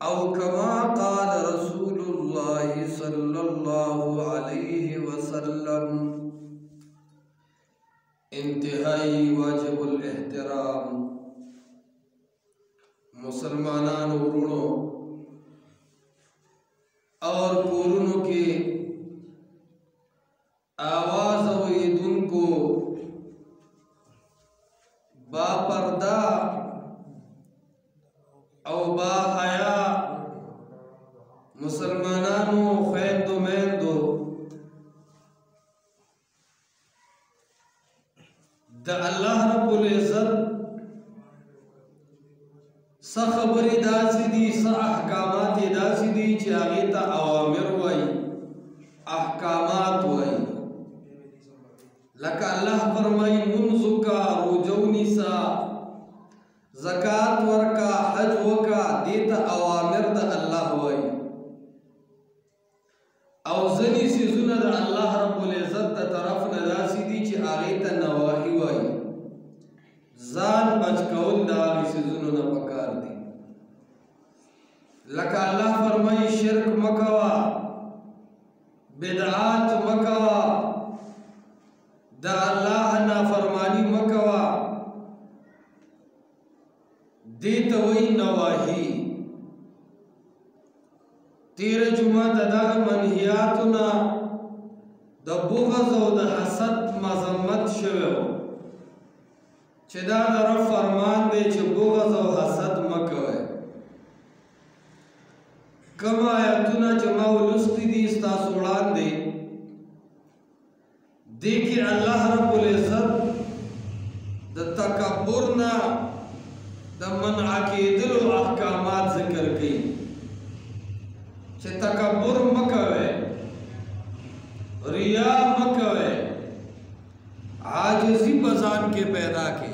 او کما قال رسول اللہ صلی اللہ علیہ وسلم. انتہائی واجب الاحترام مسلمانان ورونو اور کورونو کے آواز اوریدن کو با پردہ او با حیا مسلمانانو خویندو میندو دا اللہ رب العزت سا خبری داسی دی سا احکامات داسی دی چی آغیتا اوامر وائی احکامات وائی. لکہ اللہ فرمائی منزکا روجونی سا زکاة ورکا حج وکا دیتا اوامر دا اللہ وائی. او زنی سیزون دا اللہ رب العزت دا طرف نداسی دی چی آغیتا نواحی وائی. زان بچ کول دا آغی سیزون نا پکار دی. لکہ اللہ فرمائی شرک مکوا بدعات مکوا دا اللہ نافرمانی مکوا دیتا وی نواحی. تیر جمعہ دا منحیاتنا دا بغض و دا حسد مذمت شویو چه دا رب فرمان دے چه بغض و حسد مکوے. کم آیاتنا جمعہ لستی دی استاسوڑان دے دیکھیں اللہ رب العزت دا تکبرنا دا منع کے دل و احکامات ذکر کی چھے تکبر مکوے ریا مکوے عاجزی بزان کے پیدا کے.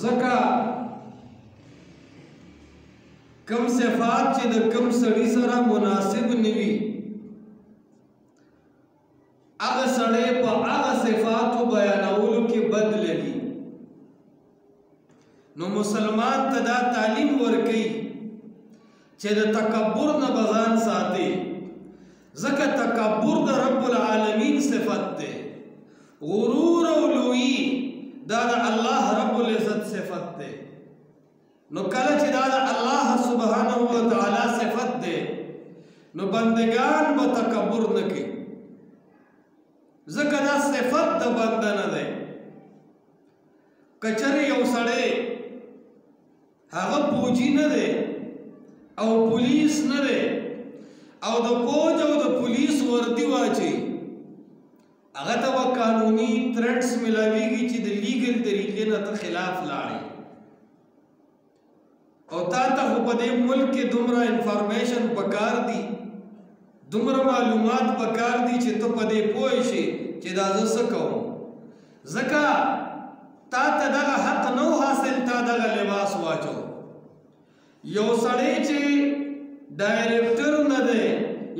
زکا کم صفات چی دا کم سڑی سرا مناسب نوی اغا سڑے پا اغا صفاتو بیانولو کی بد لگی. نو مسلمان تدا تعلیم ورکی چی دا تکبر نبغان ساتے. زکا تکبر دا رب العالمین صفت دے. غرور و لوئی دا اللہ رب العزت صفت دے. نو کل چی دا اللہ سبحانہ و تعالی صفت دے نو بندگان با تکبر نکی. زکا دا صفت دا بندن دے. کچری یو سڑے هغه پوجی نه دی او پولیس نه دی او د پوج او د پولیس وردی واچي هغه ته قانوني تھریټس ملاويږي چې د لیګل طریقې نه ته خلاف لاړې او تا ته په دې ملک کې دومره انفارمیشن پکار دي دومره معلومات پکار دي چې ته په دې پوه شې چې دا زه څه کوم. ځکه تا ته دغه حق نو حاصل تا دغه لباس واچو. یو سړی چې ډایرکټر نه دی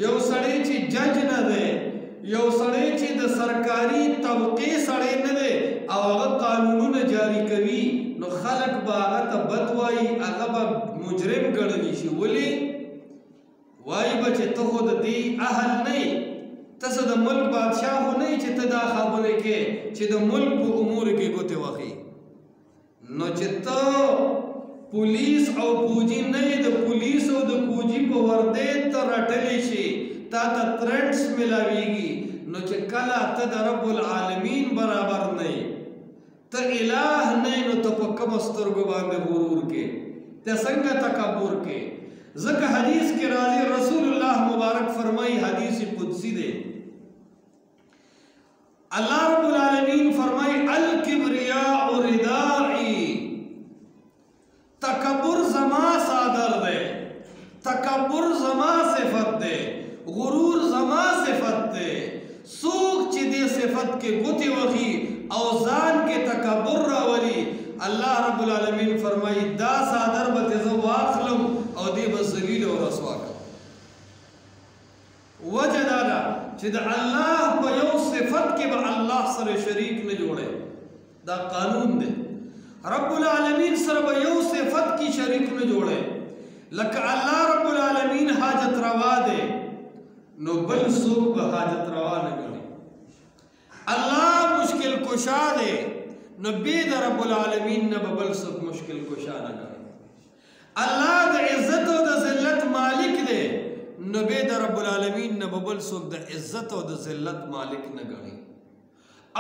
یو سړی چې جج نه دی یو سړی چې د سرکاري طبقې سړی نه دی او هغه قانونونه جاری کوي نو خلک به هغه ته بد وایي هغه به مجرم ګڼلی شي. ولې وایي به چې ته خو د دې اهل نه یې ته څه د ملک بادشاه خو نه یې چې ته دا خبرې کې چې د ملک په امور کې ګوتې وهې. نو چې ته پولیس او پوجی نه د پولیس او د پوجی په ورده ته رټلی شي تا ته تھریټس ملاویږي نو چې کله ته د رب العالمین برابر نه ته الہ نه نو ته په کوم سترګو باندې غرور کې ته څنګه تکبر کې. ځکه حدیث کې راځي رسول الله مبارک فرمایي حدیث قدسی دی اللہ رب العالمین فرمائی الکبریاء ردائی تکبر زما صادر دے تکبر زما صفت دے غرور زما صفت دے. سوک چی دے صفت کے گتی وخی اوزان کے تکبر راولی اللہ رب العالمین فرمائی دا صادر بتزو واخلم او دے بزلیل و رسوا کر. وجہ دادا چی دا اللہ پا یو صفت کے با اللہ سر شریک نہ جوڑے دا قانون دے. رب العالمین سره به یو صفت کی شریک نه جوړه لکه الله رب العالمین حاجت روا ده نو بل څوک به حاجت روا نه کوي الله مشکل کشا ده نو بيد رب العالمین نه بل څوک مشکل کشا نه کوي الله د عزت او د ذلت مالک ده نو بيد رب العالمین نه بل څوک د عزت او د ذلت مالک نه کوي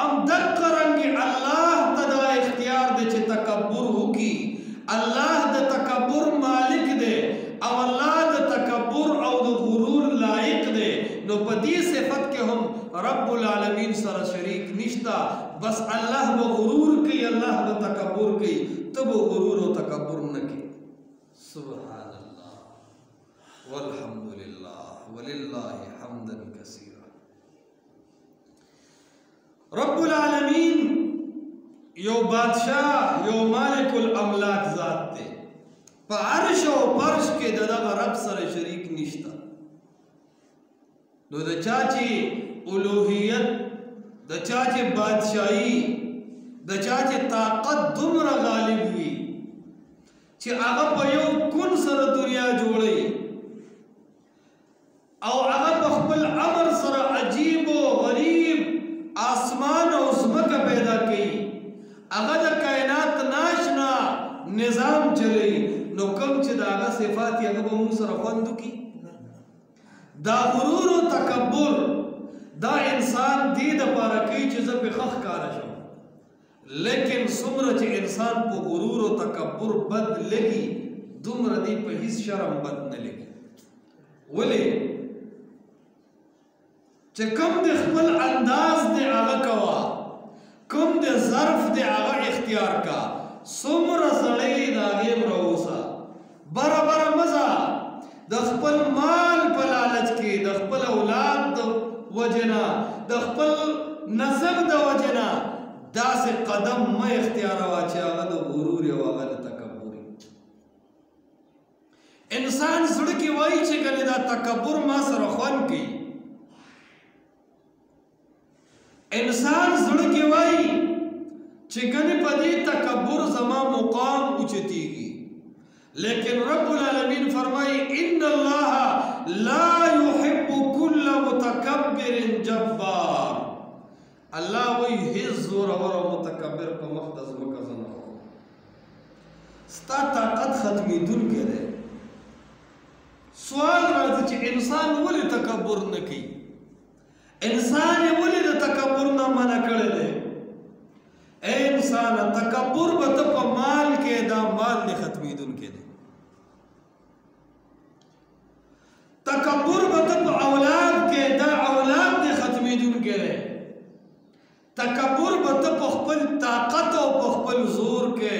ام دقرنګ الله تدا اختیار دے چې تکبر ہوکی الله د تکبر مالک دے او الله د تکبر او د غرور لائق دے نو په دې صفت کې هم رب العالمین سره شریک نشتا بس الله به غرور کوي الله به تکبر کوي تب غرور او تکبر نه کوي سبحان الله والحمد لله ولله حمدا كثيرا رب العالمین یو بادشاہ یو مالک الاملاک ذات تے پا عرش و پرش کے دغه رب سره شریک نشتا نو د چاچی الوهیت د چاچی بادشاہی د چاچی طاقت دومره غالب وی چې هغه په یو کون سره دنیا جوړي او هغه په خپل امر سره عجیب او غریب آسمان او زمکه پیدا کړي هغه د کائنات ناشنا نظام چلی نو کوم چې داغه صفات یې هغه موږ سره خوندو کی دا غرور او تکبر دا انسان دې د پاره کوي چې زه په خخ کار شم لیکن څومره چې انسان په غرور او تکبر بد لګي دومره دې په هیڅ شرم بد نه لګي ولې چې کوم د خپل انداز دی هغه کوا کوم د ظرف دی هغه اختیار کا څومره سړی د هغې مروسه برابر مزه د خپل مال په لالچ کې د خپل اولاد د وجنا د خپل نسب د وجنا داسې قدم مه اختیاروا چې هغه د غرور او هغه د تکبر انسان زړه کې وایي چې کله دا تکبر ما سره خوند کوي انسان زړه کې وایي چې کنه په دې تکبر زما مقام اوچتیږي لیکن رب العالمین فرمایي ان الله لا يحب كل متکبر جبار الله وی هیڅ زور او متکبر په مقدس مکزنه ستا طاقت ختمیدون کې ده سوال راځي چې انسان ولې تکبر نه کوي انسان ولې د تکبر نه منع کړی دی اے انسان تکبر به ته په مال کې دا مال نه ختمیدونکی دی تکبر به ته په اولاد کې دا اولاد نه ختمیدونکی دی تکبر به ته په خپل طاقت او په خپل زور کې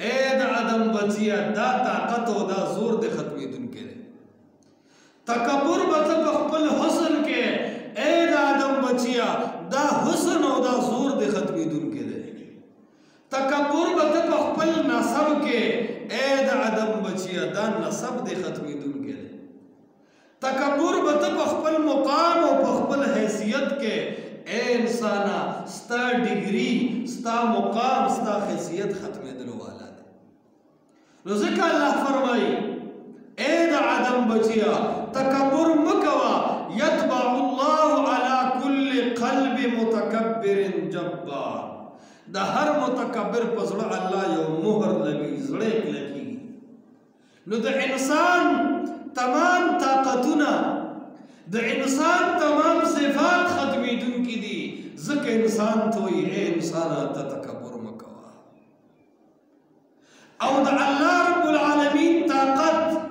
اے د ادم بچیا دا طاقت او دا زور د ختمیدونکی دی تکبر به ته په خپل حسن کې اے دا آدم بچیا دا حسن او دا زور دے ختمیدون کے دے تکبر بتا پا خپل نصب کے اے دا آدم بچیا دا نصب دے ختمیدون کے دے تکبر بتا پا خپل مقام او پا خپل حیثیت کے اے انسانا ستا ڈگری ستا مقام ستا حیثیت ختمیدلو والا دے رزق اللہ فرمائی اے دا آدم بچیا تکبر مکوا یتبع اللہ علی کل قلب متکبر جبار دا ہر متکبر پزڑ اللہ یو مہر لگی زڑیک لگی نو دا انسان تمام طاقتنا دا انسان تمام صفات ختمیدن کی دی ذکر انسان توی اے انسانا تا تکبر مکوا او دا اللہ رب العالمین طاقت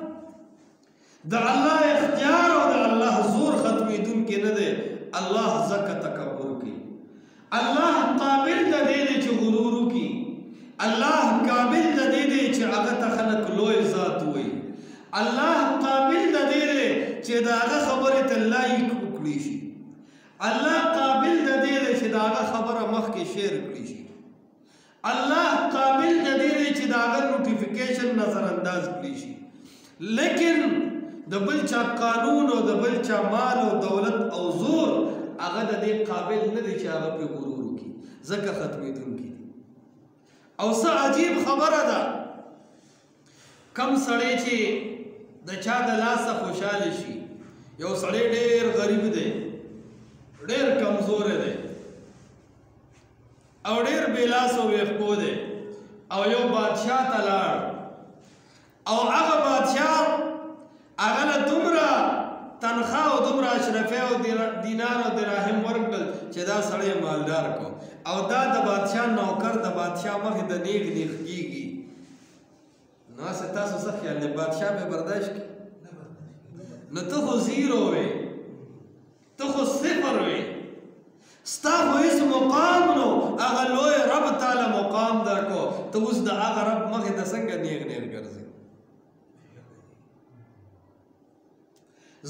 دا اللہ اختیار او دا اللہ زور ختمیدن کی ندے اللہ زکا تکبر کی اللہ قابل دا دے دے چھ غرورو کی اللہ قابل دا دے دے چھ آغا خلق لوئے ذات ہوئی اللہ قابل دا دے دے چھ دا آغا خبرت اللہ اکڑیشی اللہ قابل دا دے دے چھ دا آغا خبر مخ کے شیر اکڑیشی اللہ قابل دا دے دے چھ دا آغا نوٹیفیکیشن نظر انداز اکڑیشی لیکن د بل چا قانون او د بل چا مال او دولت او زور هغه د دې قابل نه دی چې هغه په غرور وکړي ځکه ختمیدونکي دي او څه عجیب خبره ده کم سړی چې د چا د لاسه خوشحاله شي یو سړی ډېر غریب دی ډېر کمزوری دی او ډېر بې لاس او ویښپو دی او یو بادشاه ته لاړ او هغه بادشاه هغه له دومره تنخواه او دومره اشرفۍ او دینار او دراهم ورکړل چې دا سړی مالدار کو او دا د بادشاه نوکر د بادشاه مخې ته نیغ نیغ کېږي نو هسې تاسو څه خیال دی بادشاه به برداشت کړي نو ته خو زیرو وې ته خو صفر وې ستا خو هېڅ مقام نو هغه لوی رب تاله مقام درکو ته اوس د هغه رب مخې ته څنګه نیغ نیغ ګرځې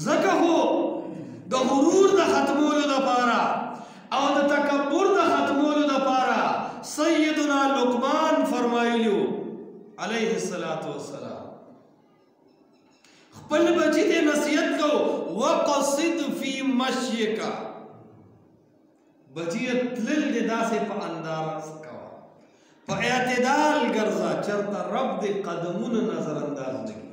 ځکه خو د غرور د ختمولو دپاره او د تکبر د ختمولو دپاره سیدنا لقمان فرمایلیو علیه السلام خپل بچی ته نصیحت کو وقصد فی مشیک بچی تلل دې داسې په انداز کوه په اعتدال ګرځه چرته رب دې قدمونه نظر انداز نه کړي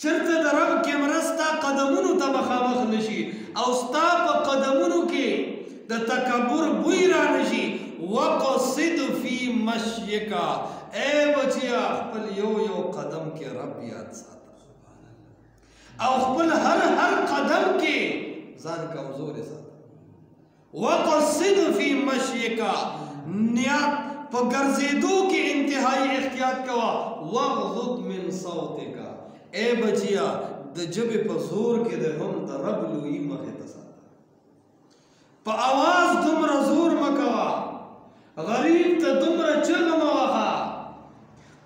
چرته د رب کیمره ستا قدمونو ته مخامخ نشي او ستا په قدمونو کې د تکبر بوی را نشي وقصد فی مشیک اے بچیا خپل یو یو قدم کې رب یاد ساته او خپل هر قدم کې ځان کمزوري ساته وقصد فی مشیک نیات په ګرځېدو کې انتهایی احتیاط کوه واغضض من صوتک اے بچیا د ژبې په زور کې د هم د رب لویي مخې ته ساته په اواز دومره زور مه کوه غریب ته دومره چغه مه وهه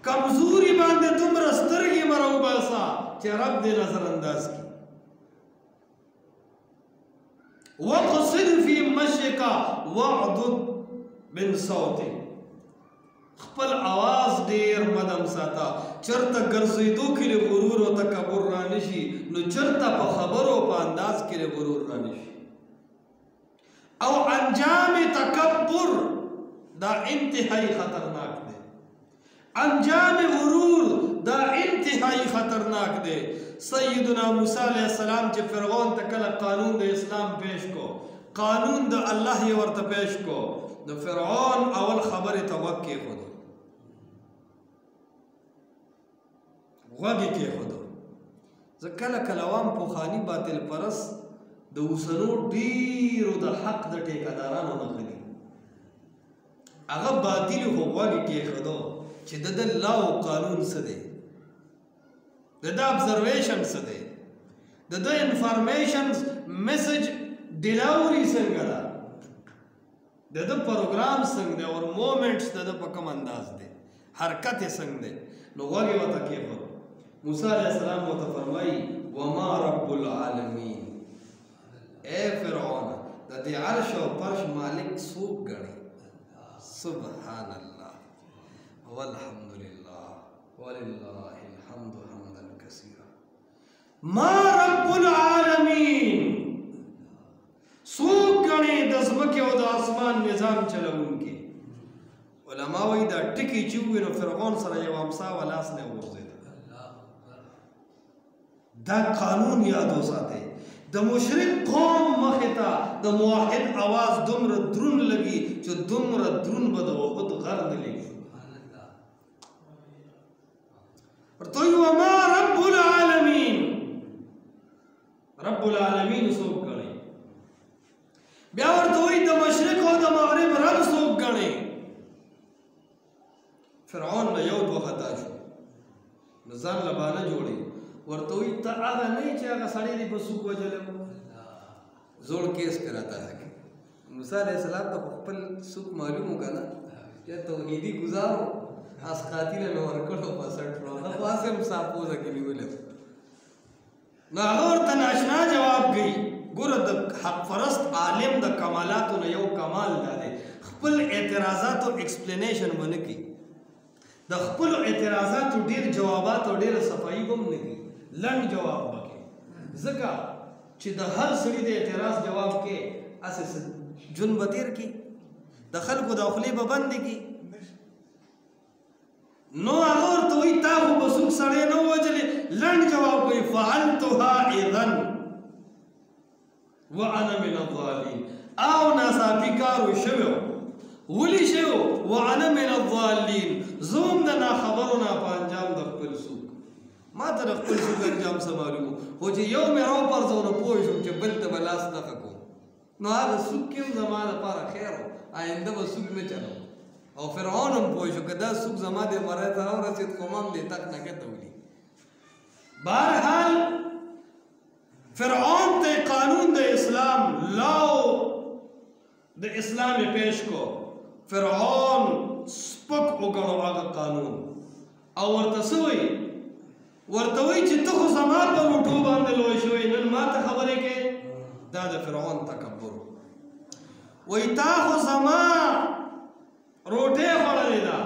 کمزوري باندې دومره سترګې مه راوباسه چې رب دې نظر انداز کړي وقصد فی مشیک واغضض من صوتک خپل आवाज ډیر مدم ساته چرته ګرځېدو کې غرور او تکبر را نشي نو چرته په خبرو په انداز کې غرور را نشي او انجام تکبر دا انتهایی خطرناک دی انجام غرور دا انتهایی خطرناک دی سیدنا موسی علیہ السلام چې فرعون ته کله قانون د اسلام پیش کو قانون د الله یې ورته پیش کو نو فرعون اول خبرې ته غوږ کېښودو غوږ یې کېښودو زه کله کله وام پخواني باطل پرست د اوسنو ډېرو د حق د ټیکهدارانو نښه دي هغه باطلو خو غوږ یې کېښودو چې د ده لا او قانون څه دی د ده ابزرویشن څه دی د ده انفارمیشن میسج ډیلاوري څنګه ده د ده پروګرام څنګه دی اور مومنټس د ده په کوم انداز دی حرکت یې څنګه دی نو غوږ یې ورته کېښود موسی علیہ السلام ورته فرمایي وما رب العالمین اے فرعون د دې عرش او فرش مالک څوک ګڼي سبحان الله والحمد لله ولله الحمد حمدا كثيرا ما رب العالمین څوک ګڼي د ځمکې او د اسمان نظام چلوونکي علما وایي دا ټکي چې ووي نو فرعون سره یو امسا ولاس نه وغورځېد دا قانون یاد وساتئ د مشرک قوم مخې ته د موحد اواز دومره درون لګي چې دومره درون به د احد غر نه لګي ورته وایي وما رب العالمین رب العالمین څوک ګڼي بیا ورته وایي د مشرق او د مغرب رب څوک ګڼي فرعون نه یو دوه خطا شو نو ځان له بانه جوړي ورته وایي ته هغه نه یې چې هغه سړی دې په سوک وجلی زوړ کیس پې راته موسی علیہ السلام ته خپل سوک معلوم و که نه یا توحیدي ګزار و اسقاطي له مې ورکړو په سټ کړو هغه خو هسې هم ساپوزه کې نیولې نو هغه ورته ناشنا جواب کوي ګوره د حق پرست عالم د کمالاتو نه یو کمال دا دی خپل اعتراضاتو ایکسپلینیشن به نه کوي د خپلو اعتراضاتو ډېر جوابات او ډېره صفایي به هم نه کوي لنډ جواب به کوي ځکه چې د هر سړي د اعتراض جواب کې هسې ژوند به تېر کړي د خلکو د خولې به بندې کړي نو هغه ورته وایي تا خو به څوک سړی نه ووژلې لنډ جواب کوي فعلتها اذن وانا من الضالین او ناڅاپي کار وشوی ولې شوی وانا من الضالین زه هم د ناخبرو نه په انجام د خپل څوک ما ته د خپل څوک انجام څه معلوم خو چې یو مې راوپرځو نو پوه شوم چې بل ته به لاس دغه کوم نو هغه څوک کې هم زما لپاره خیر و آینده به څوک نه چلوم او فرعون هم پوه شو که دا څوک زما د مرۍ ته راورسېد خو ما هم دې تک نه ګټه ولي بهرحال فرعون ته قانون د اسلام لاو د اسلام پیش کو فرعون سپک وګڼو هغه قانون او ورته څه وایي ورته وایي چې ته خو زما په روټو باندې لوی شوی نن ما ته خبرې کوې دا د فرعون تکبر وایي تا خو زما روټۍ خوړلې ده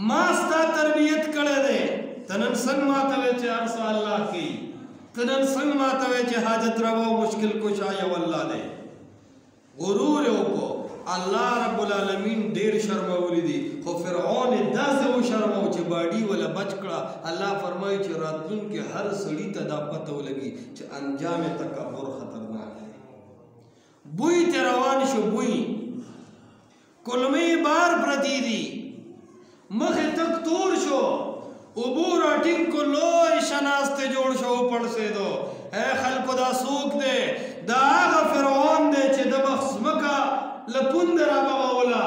ما ستا تربیت کړی دی ته نن څنګه ماته وایې چې هر څه الله کوي ته نن څنګه ماته وایې چې حاجت روا او مشکل کشا یو الله دی غرور یې وکړو الله رب العالمین ډېر شرمولی دي خو فرعون یې داسې وشرمو چې باډي وله بچ کړه الله فرمایي چې راتلونکي هر سړي ته دا پته ولګي چې انجام تکبر خطرناک دی بوی ته روان شو بوی کلمې بار پرتی دي مخې تک تور شو اوبو راټینګ کو لوی شناسته جوړ شو پړسېدو اے خلکو دا څوک دی دا هغه فرعون دی چې د بخ ځمکه له پونده رابغوله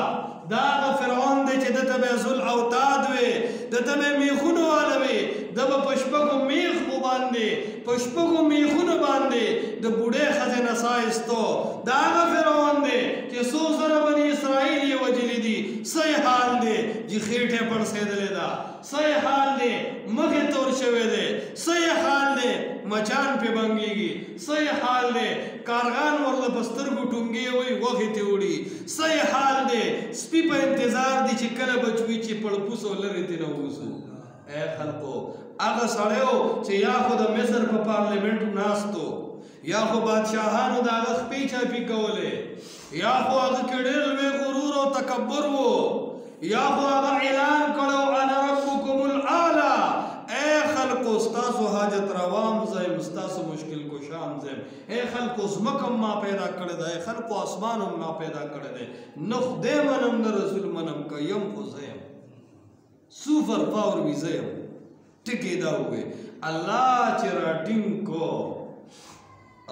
دا هغه فرعون دی چې ده ته به یې ذوالاوتاد وې ده ته به یې میخونه واله وې ده به په شپږو میخ وباندې په شپږو میخونو باندې د بوډۍ ښځې نه ساه ایستو دا هغه فرعون دی چې څو زره بني اسرائیل یې وجلي دي صحیح حال دی چې خېټې پړسېدلې ده صحیح حال دی مخې تور شوی دی صحیح حال دی مچان پې بنګېږي صحیح حال دی کارغان ورله په سترګو ټونګې وایي غوښې تې وړي صحیح حال دی سپي په انتظار دي چې کله بچوي چې پړپوس او لرې ترې نه ووځو اے خلکو هغه سړی و چې یا خو د مصر په پارلیمنټ ناست و یا خو بادشاهانو د هغه خپې چاپي کولې یا خو هغه کې ډېر لوی غرور او تکبر و یا خو هغه اعلان کړو انا ربکم الاعلی اے خلکو ستاسو حاجت روام زیم ستاسو مشکل کشام زیم اے خلکو ځمکه ما پیدا کړی دی اے خلکو اسمان هم ما پیدا کړی دی نه خدای منم نه رسول منم که یم خو زیم سوپر پاور وي زیم ټکې دا ووې الله چې راټینګ کو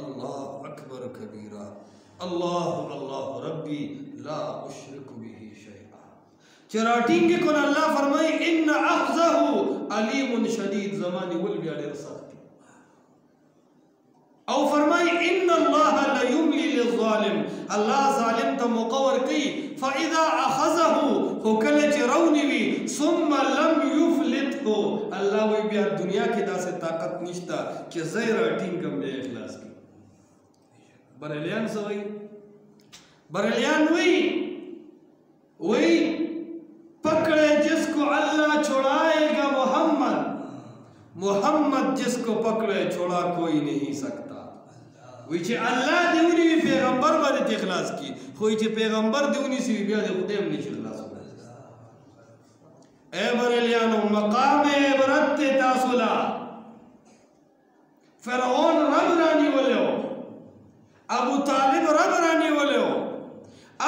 الله اکبر کبیره الله الله ربي لا اشرك به شيئا چې راټینګ کو الله فرمایي ان اخذه علیم شدید زمانه ول بیا ډېر سخت او فرمایي ان الله لا يملي للظالم الله ظالم ته مقور کوي فاذا اخذه هو کله چې رونی وي ثم لم يفلته الله وی بیا دنیا کې داسې طاقت نشته چې زه راټینګم بیا اخلاص کی بریلیان څه وایي بریلیان وی پکڑے جس کو اللہ چھوڑائے گا محمد جس کو پکڑے چھوڑا کوئی نہیں سکتا وی چې الله دیونی وی پیغمبر باندې اخلاص کی خو چې پیغمبر دیونی سی بیا د خدای هم نشي اخلاص اے بریلیانو مقام عبرت تاسو لا فرعون رب رانی ولیو ابو طالب رب رانی ولیو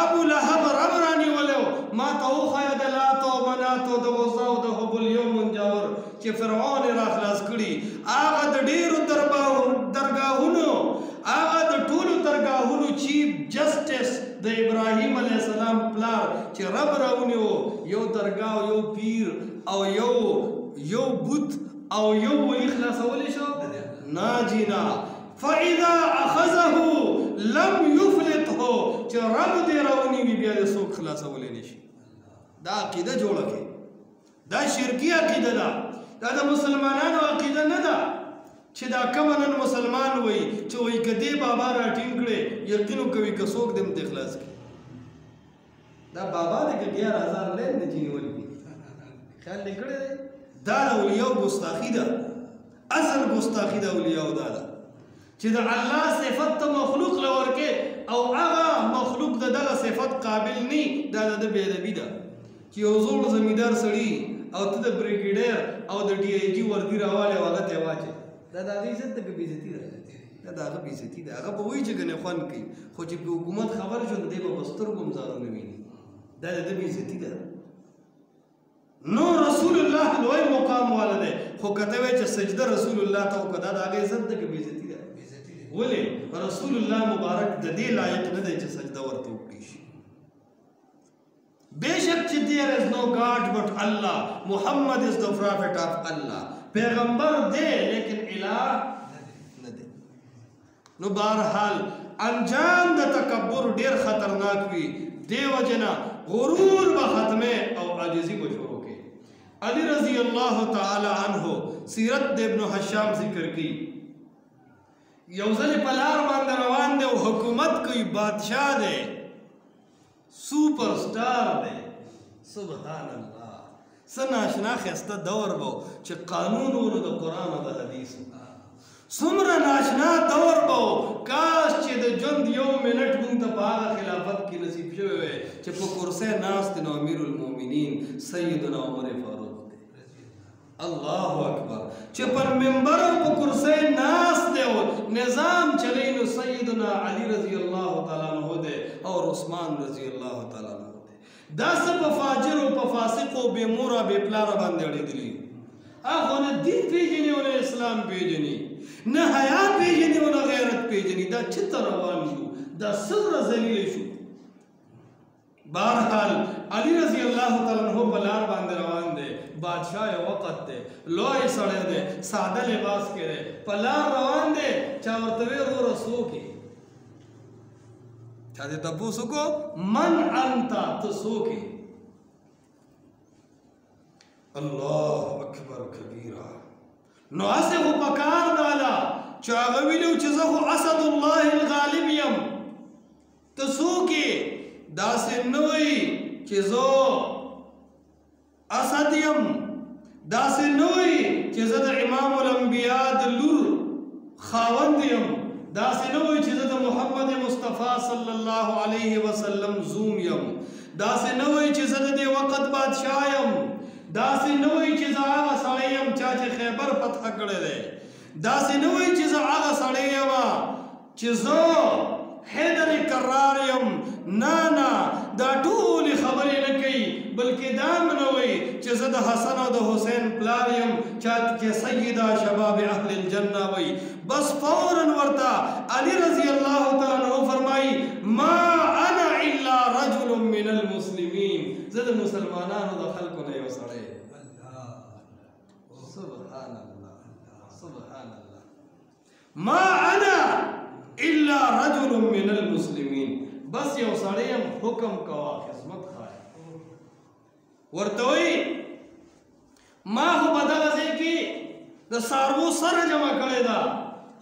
ابو لهب رب رانی ولیو ما ته وښیه د لاتو مناتو د غزا او د حبل یوم منجور چې فرعون را خلاص کړي هغه د ډېرو درګاهونو هغه د ټولو درګاهونو چیف جسټس د ابراهیم علیه السلام پلار چې رب راونیو یو درګاه او یو پیر او یو بت او یو ولی خلاصولی شو ناجینا فاذا اخذه لم يفلته چې رب دې راونی وي بیا دې څوک خلاصولی نشي دا عقیده جوړه کړي دا شرکي عقیده ده دا د مسلمانانو عقیده نه ده چې دا کوم نن مسلمان وي چې وایي که دې بابا راټینګ کړی یقین کوي که څوک دې هم خلاص کړي دا بابا دی که 11,000 لین نه چې نیولي دي خیال دې کړی دی دا د اولیاو ګستاخي ده اصل ګستاخي د اولیاو دا ده چې د الله صفت ته مخلوق لورکې او هغه مخلوق د دغه صفت قابل نه دا د بې ادبي ده چې یو زوړ زمیندار سړي او ته د بریګیډیر او د ډي آی جي وردي راوالی او هغه ته یې واچوې دا د هغې عزت ده که بېعزتي ده دا د هغه بېعزتي ده هغه به وایي چې ګنې خوند کوي خو چې په حکومت خبر شو نو دی به په سترګو هم ځانونه ویني دا د ده بېعزتي ده نو رسول الله لوی مقام والا دی خو که ته وایې چې سجده رسول الله ته وکړه دا د هغې عزت ده که بېعزتي ده ولې رسول الله مبارک د دې لایق نه دی چې سجده ورته وکړي شي بېشک چې there is no God but Allah محمد is the prophet of Allah پیغمبر دی لیکن الہ نه دی نو بهرحال انجام د تکبر ډیر خطرناک وي دی وجنه غرور به ختمه او عاجزي به شروع کې علی رضی الله تعالی عنہ سیرت د ابن حشام ذکر کی یو ځل په لار باندې روان دی او حکومت کوي بادشاہ دی سپر سٹار دی سبحان الله څه ناشنا ښایسته دور به چې قانون ولو د قرآن او د حدیث څومره ناشنا دور به کاش چې د ژوند یو منټ موږ ته په هغه خلافت کې نصیب شوی وی چې په کرسۍ ناست نو امیر المؤمنین سیدنا عمر فاروق دی الله اکبر چې پر منبر او په کرسۍ ناست دی او نظام چلی نو سیدنا علی رضی الله تعالی عنہ دی او عثمان رضی الله تعالی عنہ دا څه په فاجر او په فاسق او بې موره بې پلاره باندې اړېدلي هغه نه دین پېژني او نه اسلام پېژني نه حیا پېژني او نه غیرت پېژني دا چېرته روان شو دا څومره ذلیل شو بهرحال علی رضی الله تعالی عنہ په لار باندې روان دی بادشاہ یې وقت دی لوی سړی دی ساده لباس کې دی په لار روان دی چا ورته ویې وروره څوک یې چا دې تپوس وکړو من انت ته څوک یې الله اکبر کبیره نو هسې خو په کار داله چې هغه ویلي چې زه خو اسد الله الغالب یم ته څوک یې داسې نه وایي چې زه اسد یم داسې نه وایي چې زه د امام الانبیا د لور خاوند یم داسې نه وایي چې زه د محمد مصطفی صلی الله علیه وسلم زوم یم داسې نه وایي چې زه د دې وخت بادشاه یم داسې نه وایي چې زه هغه سړی یم چا چې خیبر فتح کړی دی داسې نه وایي چې زه هغه سړی یم چې زه حیدر کرار یم نه نه دا ټولې خبرې نه کوي بلکې دا هم نه وایي چې زه د حسن او د حسین پلار یم چا چې سیده شباب اهل الجنه وایي بس فوراً ورته علی رضی الله تعالی عنہ فرمایي ما انا الا رجل من المسلمین زه د مسلمانانو د خلکو نه یو سړی سبحان الله سبحان الله ما انا الا رجل من المسلمین بس یو سړی یم حکم کوه خدمت ښایه ورته وایي ما خو په دغه ځای کې د څاروو سره جمع کړې ده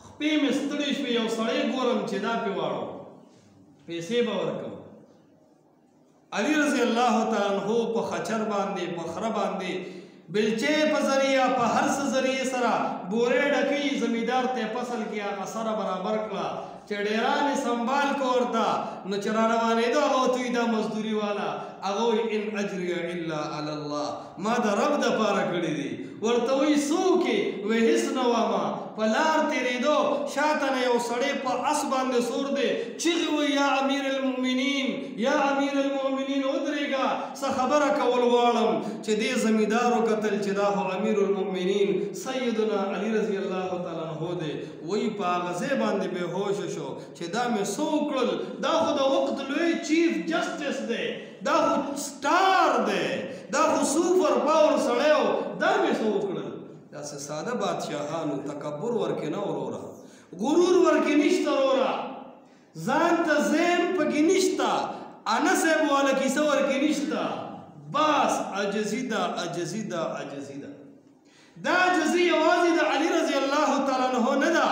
خپې مې ستړې شوې یو سړی ګورم چې دا پې واړو پیسې به ورکوم علی رضی الله تعالی عنہ په خچر باندې په خره باندې بلچې په ذریعه په هر څه ذریعه سره بورې ډکې زمیندار ته فصل کې هغه سره برابر کړه چې ډیرانې سنبال کو ورته نو چې را روانېدو هغه ورته وایي دا مزدوري والا هغه وایي ان اجري الا علی الله ما د رب دپاره کړي دي ورته وایي څوک یې وایي هېڅ نه وامه په لار تېرېدو شاته نه یو سړی په اس باندې سور دی چغې وایي یا امیر المؤمنین یا امیر المؤمنین ودرېږه څه خبره کول غواړم چې دې زمیندار وکتل چې دا خو امیر المؤمنین سیدنا علی رضی الله تعالی عنہ دی وایي په هغه ځای باندې بېهوشه شو چې دا مې څه وکړل دا خو د وخت لوی چیف جسټس دی دا خو سټار دی دا خو سوپر پاور سړی و دا مې څه وکړل داسې ساده بادشاهانو تکبر ورکې نه وروره غرور ورکې نشته وروره ځان ته ذهن پکې نشته انا صاحب والا کیسه ورکې نشته بس عجزي ده عجزي ده عجزي ده دا عجزي یوازې د علی رضی الله تعالی عنہ نه ده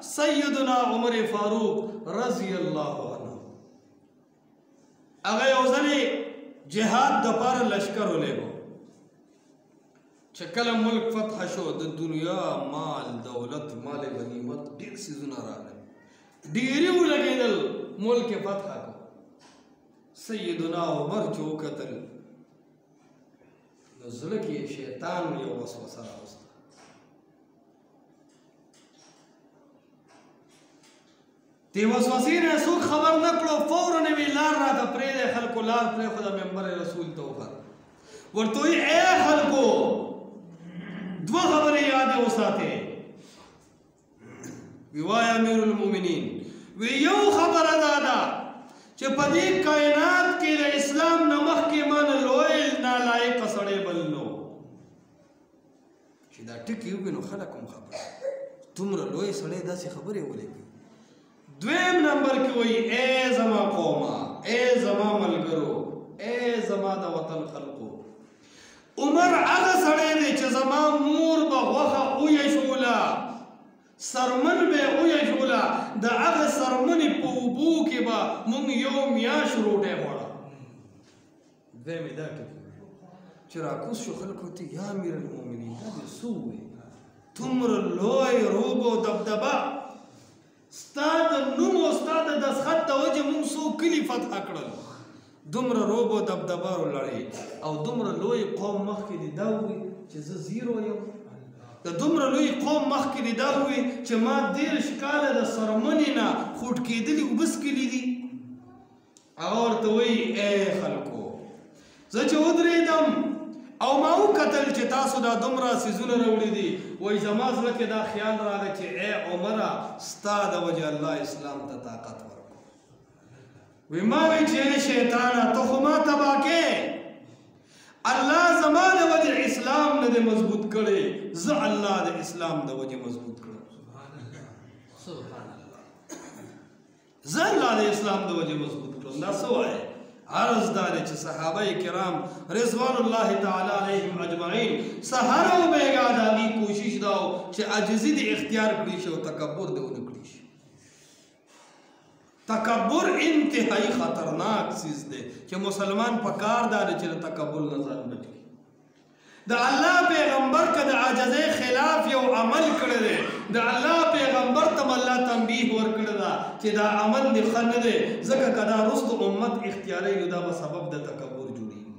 سیدنا عمر فاروق رضی الله عنه هغه یو ځلې جهاد دپاره لشکر ولېږو چې کله ملک فتح شو د دنیا مال دولت مال غنیمت ډېر څیزونه راغلل ډېرې ولګېدل ملک فتح کړ سیدنا عمر چې وکتل زړه کې شیطان یو وسوسه راوسته. دې وسوسې نه څوک خبر نه کړو، فوراً یې وی لار راته پرېږدئ، خلکو لار پرېښوده، منبر رسول ته وخوت. ورته وایي ای خلکو دوه خبرې یادې وساتئ. وی وایه امیر المؤمنین، وی یو خبره دا ده چې په دې کائنات کې د اسلام نه مخکې ما نه لوی نالایقه سړی بل نه و. چې دا ټکي ووي نو خلک هم خبر دومره لوی سړی داسې خبرې ولې کوي. دویم نمبر کې وایي ای زما قومه، ای زما ملګرو، ای زما د وطن خلقو، عمر هغه سړی دی چې زما مور به غوښه ویشوله، سرمن به ویشوله، د هغه سرمنې په اوبو کې به موږ یو میاشت روټۍ خوړه. دویم یې دا ټکي چې راکوز شو خلکو ته یا امیر المؤمنین دا دې څه ووایي، دومره لوی روب او دبدبه ستا د نوم او ستا د دستخط د وجې موږ څو کلي فتح کړل، دومره روب او دبدبه ولړې او دومره لوی قوم مخکې دې دا ووایي چې زه زیرو یم، د دومره لوی قوم مخکې دې دا ووایي چې ما 13 کاله د سرمنې نه خوټ کېدلي اوبه څښلي دي. هغه ورته وایي ای خلکو زه چې ودرېدم او ما وکتل چې تاسو دا دومره څیزونه راوړي دي، وایي زما زړه کې دا خیال راغی چې ای عمره ستا د وجې الله اسلام ته طاقت ورکړو. وی ما وی چې شیطانه ته خو ما تباه کې، الله زما د وجې اسلام نه دی مضبوط کړی، زه الله د اسلام د وجې مضبوط کړم. سبحان الله، زه الله د اسلام د وجې مضبوط کړم. دا څه وایي؟ عرض دا دی چې صحابه کرام رضوان الله تعالی علیهم اجمعین سهار او بیګا د هغې کوشش دا و چې عاجزي دې اختیار کړي شي او تکبر دې ونه کړي شي. تکبر انتهایی خطرناک چیز دی چې مسلمان په کار دا دی چې د تکبر نه ځان بچ کړي. د الله پیغمبر که د عاجزۍ خلاف یو عمل کړی دی، د الله پیغمبر ته الله تنبیه ورکړی ده چې دا عمل دې ښه نه دی، ځکه که دا وروسته امت اختیاروي نو دا به سبب د تکبر جوړېږي.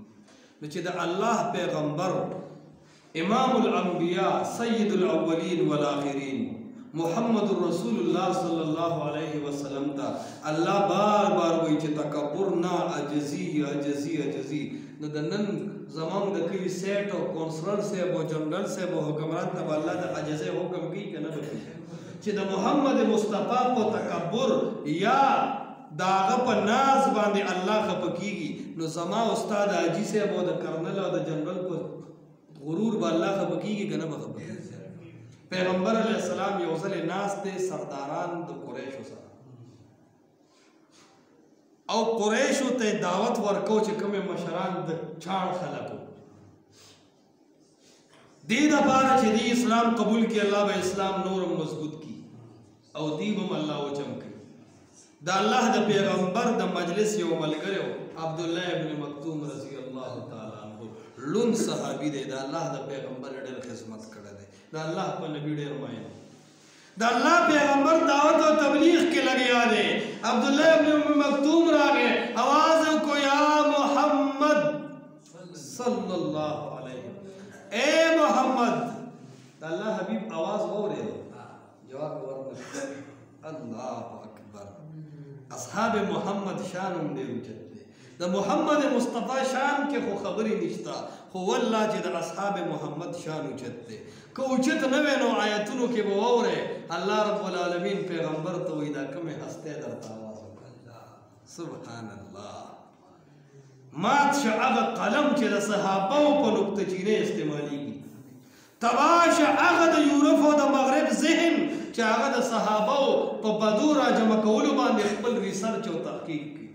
نو چې د الله پیغمبر امام الانبیاء سید الاولین والآخرین محمد رسول الله صلی الله علیه وسلم ته الله بار بار وایي چې تکبر نه، عجزي عجزي عجزي. نو د نن زمونږ د کلي سیټ او کونسلر صاحب او جنرل صاحب او حکمران ته به الله د عجزۍ حکم کوي که نه به کوي چې د محمد مصطفی په تکبر یا د هغه په ناز باندې الله خفه کېږي، نو زما او ستا د حاجي صاحب او د کرنل او د جنرل په غرور به الله خفه کېږي که نه به خفه کېږي. پیغمبر علیه السلام یو ځل ناست دی سرداران د قریشو سره او قریشو ته دعوت ورکو چې کومې مشران د چاړ خلکو دې دپاره چې دې اسلام قبول کړي، الله به اسلام نورم مضبوط کړي او دې به الله وچم کړي. د الله د پیغمبر د مجلس یو ملګری و عبدالله ابن مکتوم رضی الله تعالی عنه، لوند صحابي دی، د الله د پیغمبر ډېر خدمت کړی دی، د الله په نبي ډېر مین، د الله پیغمبر دعوت او تبلیغ کې لګیا دی. عبدالله ابن مکتوم راغی، आवाज کو یا محمد صلی الله علیه، اے محمد. د الله حبیب आवाज واورېد، جواب ورنکړ. الله اکبر. اصحاب محمد شان هم ډېر اوچت دی، د محمد مصطفی شان کې خو خبرې نشته، خو والله چې د اصحاب محمد شان اوچت دی. که اوچت نه وی نو آیتونو کې به واورئ الله رب العالمین پیغمبر ته وایي دا کومې هستی درته آواز وکړه. سبحان الله. مات شه هغه قلم چې د صحابو په نقطه چینۍ استعمالیږي، تباه شه هغه د یورپ او د مغرب ذهن چې هغه د صحابو په بدو راجمع کولو باندې خپل ریسرچ او تحقیق کوي.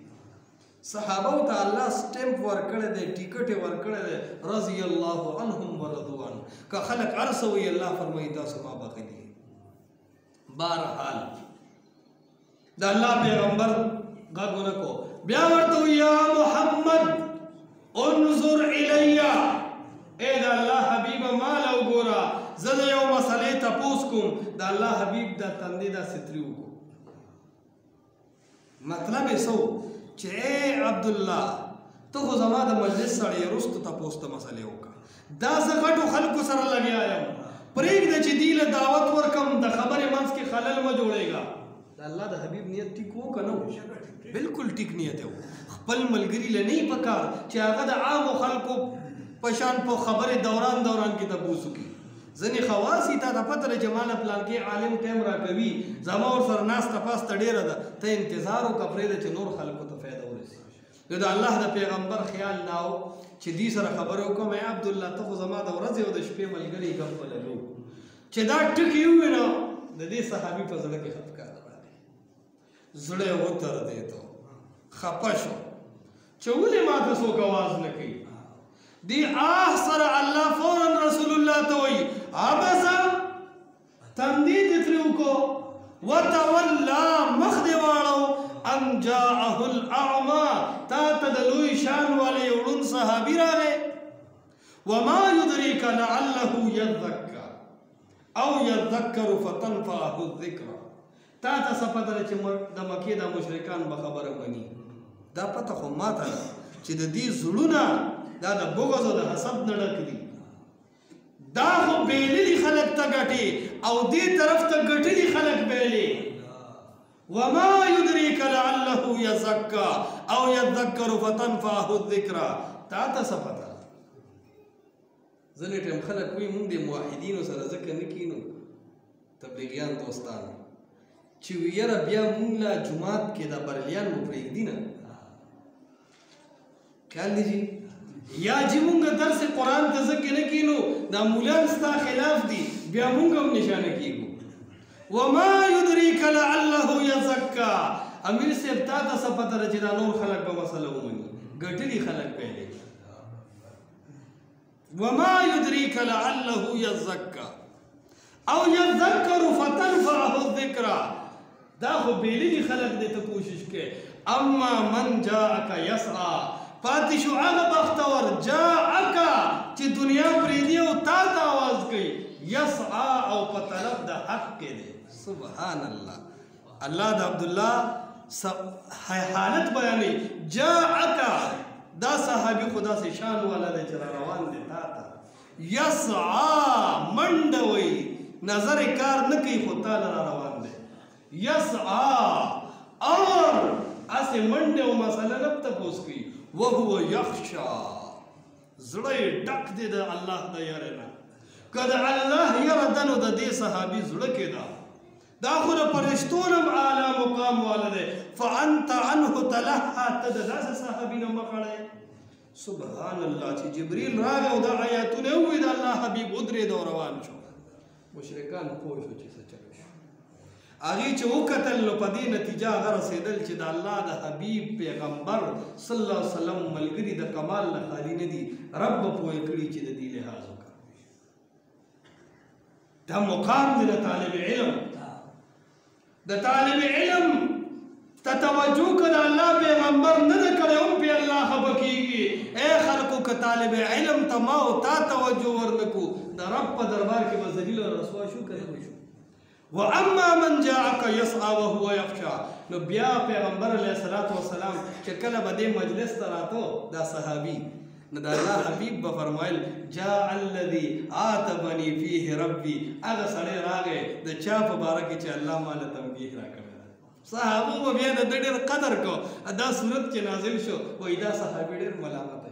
صحابو ته الله سټمپ ورکړی دی، ټیکټ یې ورکړی دی، رضی الله عنهم ورضوا عنه. که خلک هر څه وایي الله فرمایي تاسو ما بخلي. بهرحال د الله پیغمبر غږ ونه کو، بیا ورته وایي یا محمد انظر الیا، ای د الله حبیبه ما له وګوره، زه د یو مسلې تپوس کوم. د الله حبیب دا تندې داسې ترې وکړو. مطلب یې څه چې ای عبدالله ته خو زما د مجلس سړی وروستو تپوس ته مسلې وکړه، دا زه غټو خلکو سره لګیا یم پرېږده چې دی له دعوت ورکم د خبرې منځ کې خلل مه جوړېږه د الله د حبیب نیت ټیک و که نه و بالکل ټیک نیت و خپل ملګري له نه پکار چې هغه د عامو خلکو په شان په خبرې دوران کې تپوس وکړي ځینې خواص یې تا ته پته ده چې ما نه پلان کې عالم ټایم راکوي زما ورسره ناسته پاسته ډېره ده ته انتظار وکړه پرېږده چې نور خلکو ته فایده ورسي نو د الله د پیغمبر خیال نه و چې دې سره خبرې وکړم ای عبدالله ته خو زما د ورځې او د شپې ملګري ګپ ولګو چې دا ټکي ووینه د دې صحابي په زړه کې خفګان راغی زړه یې وتردېدو خفه شو چې ولې ما ته څوک اواز نه کوي دی آه سره الله فوراً رسول الله ته وایي عبسه تندی دې ترې وکړو وتولى مخ دې واړو ان جاءه الاعمى تا ته د لوی شان والی یو ړوند صحابي راغی وما يدريك لعله يذكر او يذكر فتنفعه الذكرى تا ته څه پته ده چې د مکې د مشرکان به خبره مني دا پته خو ماته ده چې د دې زړونه دا د بغض او د حسد نه ډک دي دا خو بیللي خلک ته ګټي او دې طرف ته ګټلي خلک بیلي وما يدريك لعله يزكى او يذكر فتنفعه الذكرى تا ته څه پته ځینې ټایم خلک وایي موږ د موحدینو سره ځکه نه کینو تبلیغیان دوستان چې یاره بیا موږ له جومات کې دا بریلیان مو پرېږدي نه خیال دی جی یا جی مونږ درس قرآن ته ځکه نه کینو دا مولان ستا خلاف دي بیا مونږ هم نشانه کیږو وما يدريك لعله يزكى امیر صاحب تا ته څه پته ده چې دا نور خلک به مسله ومني ګټلي خلک پیلې وما يدريك لعله يزكى او يذكر فتنفعه الذكرى دا خو بیللي خلک دې ته کوشش کوي اما من جاءك يسعى پاتې شو هغه بختور جاءك چې دنیا پرېږدي او تا ته آواز کوي یسعى او په طلب د حق کې دی سبحان الله الله د عبدالله حالت بیانوي جاءك دا صحابي خدا سے شان والا دی چې را روان دی تا ته یسعى منډه وایي نظر کار نه کوي خو تا را روان دی یسعى اور اسې منډه او مسله نه تپوس کوي وهو يخشى زړه ډک دی د الله د یاره نه که د الله یره ده نو د دې صحابي زړه کې ده دا خو د فرشتو نه هم اعلی مقام والا دی فانت عنه تلهى ته د داسې صحابي نه مخ اړوې سبحان الله چې جبریل راغی او دا آیاتونه ووایي د الله حبیب ودرېد او روان شو مشرکان پوه شو چې څه چل شو هغې چې وکتل نو په دې نتیجه هغه رسېدل چې د الله د حبیب پیغمبر صلی الله علیه وسلم ملګري د کمال نه خالي نه دي رب به پوه کړي چې د دې لحاظ وکړه دا مقام دی د طالب علم د طالب علم ته توجه که د الله پیغمبر نه ده کړی هم پې الله خفه کېږي ای خلکو که طالب علم ته ما او تا توجه ورنه کړو د رب په دربار کې به ذلیل او رسوا شو که نه شو واما من جاءك يسعى وهو يخشى نو بیا پیغمبر علیه الصلاۃ والسلام چې کله به دې مجلس ته راته دا صحابي نو د الله حبیب به فرمایل جاء الذي عاتبني فيه ربي هغه سړی راغی د چا په باره کې چې الله ماله تنبیه راکړی صحابو به بیا د ده ډېر قدر کو دا صورت چې نازل شو وایي دا صحابي ډېر ملامت